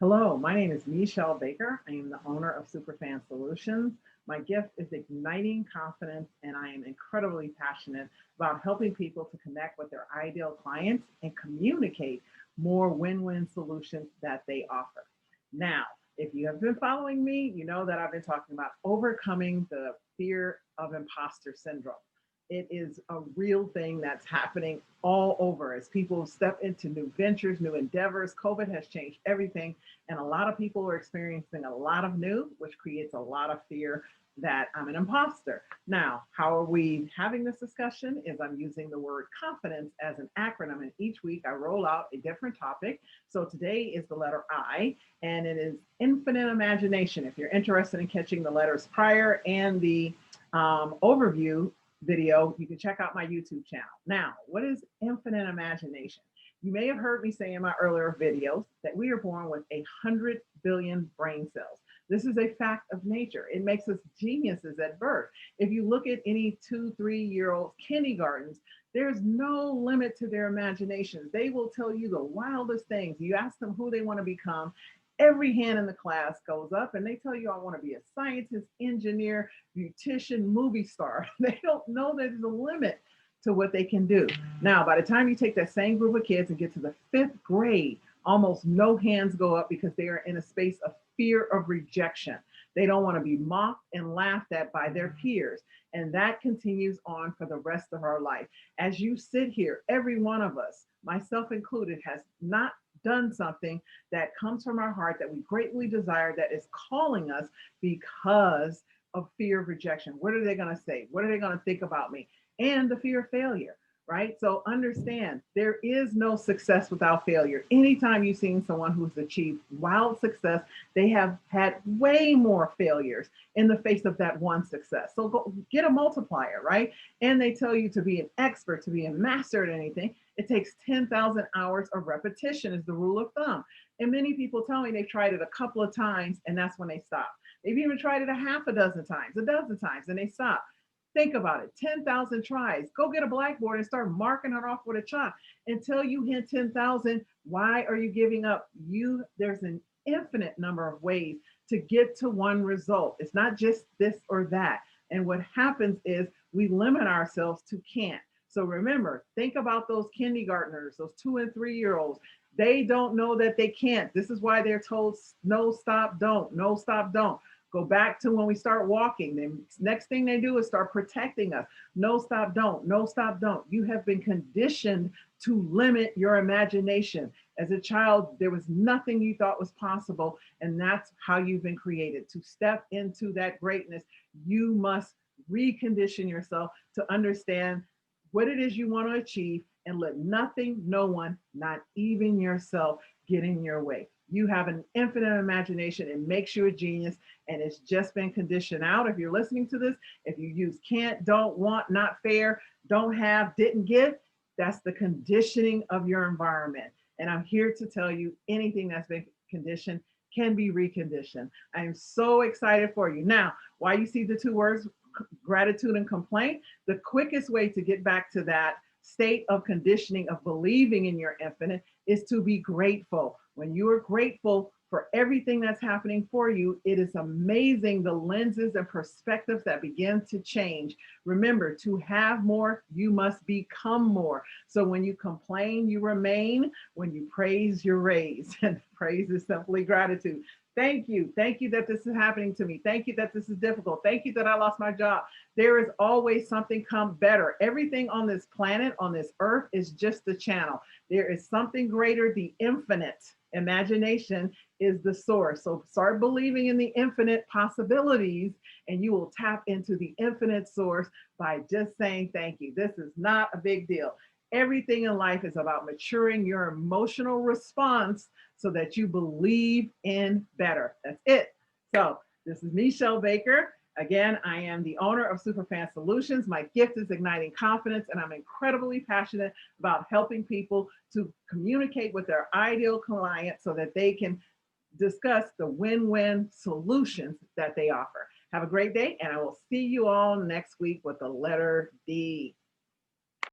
Hello, my name is Meshell Baker. I am the owner of Superfan Solutions. My gift is igniting confidence, and I am incredibly passionate about helping people to connect with their ideal clients and communicate more win-win solutions that they offer. Now, if you have been following me, you know that I've been talking about overcoming the fear of imposter syndrome. It is a real thing that's happening all over as people step into new ventures, new endeavors. COVID has changed everything, and a lot of people are experiencing a lot of new, which creates a lot of fear that I'm an imposter. Now, how are we having this discussion? Is I'm using the word confidence as an acronym, and each week I roll out a different topic. So today is the letter I, and it is infinite imagination. If you're interested in catching the letters prior and the overview video, you can check out my YouTube channel. Now, what is infinite imagination? You may have heard me say in my earlier videos that we are born with 100 billion brain cells. This is a fact of nature. It makes us geniuses at birth. If you look at any 2, 3-year-old kindergartens, there's no limit to their imaginations. They will tell you the wildest things. You ask them who they want to become, every hand in the class goes up and they tell you, I want to be a scientist, engineer, beautician, movie star. They don't know there's a limit to what they can do. Now, by the time you take that same group of kids and get to the 5th grade, almost no hands go up because they are in a space of fear of rejection. They don't want to be mocked and laughed at by their peers. And that continues on for the rest of our life. As you sit here, every one of us, myself included, has not done something that comes from our heart that we greatly desire, that is calling us because of fear of rejection. What are they going to say? What are they going to think about me? And the fear of failure, right? So understand there is no success without failure. Anytime you've seen someone who's achieved wild success, they have had way more failures in the face of that one success. So go get a multiplier, right? And they tell you to be an expert, to be a master at anything, it takes 10,000 hours of repetition is the rule of thumb. And many people tell me they've tried it a couple of times and that's when they stop. They've even tried it a half a dozen times, a dozen times, and they stop. Think about it, 10,000 tries. Go get a blackboard and start marking it off with a chalk until you hit 10,000. Why are you giving up? There's an infinite number of ways to get to one result. It's not just this or that. And what happens is we limit ourselves to can't. So remember, think about those kindergartners, those 2 and 3-year-olds. They don't know that they can't. This is why they're told no, stop, don't, no, stop, don't. Go back to when we start walking. The next thing they do is start protecting us. No, stop, don't, no, stop, don't. You have been conditioned to limit your imagination. As a child, there was nothing you thought was possible. And that's how you've been created. To step into that greatness, you must recondition yourself to understand what it is you want to achieve and let nothing, no one, not even yourself, get in your way. You have an infinite imagination. It makes you a genius, and it's just been conditioned out. If you're listening to this, if you use can't, don't, want, not fair, don't have, didn't get, that's the conditioning of your environment. And I'm here to tell you anything that's been conditioned can be reconditioned. I am so excited for you. Now, why you see the two words gratitude and complaint, the quickest way to get back to that state of conditioning of believing in your infinite is to be grateful. When you are grateful for everything that's happening for you, it is amazing the lenses and perspectives that begin to change. Remember, to have more, you must become more. So when you complain, you remain. When you praise, you're raised. And praise is simply gratitude. Thank you. Thank you that this is happening to me. Thank you that this is difficult. Thank you that I lost my job. There is always something come better. Everything on this planet, on this earth, is just the channel. There is something greater, the infinite. Imagination is the source. So start believing in the infinite possibilities and you will tap into the infinite source by just saying thank you. This is not a big deal. Everything in life is about maturing your emotional response so that you believe in better. That's it. So this is Meshell Baker. Again, I am the owner of Superfan Solutions. My gift is igniting confidence, and I'm incredibly passionate about helping people to communicate with their ideal client so that they can discuss the win-win solutions that they offer. Have a great day, and I will see you all next week with the letter D.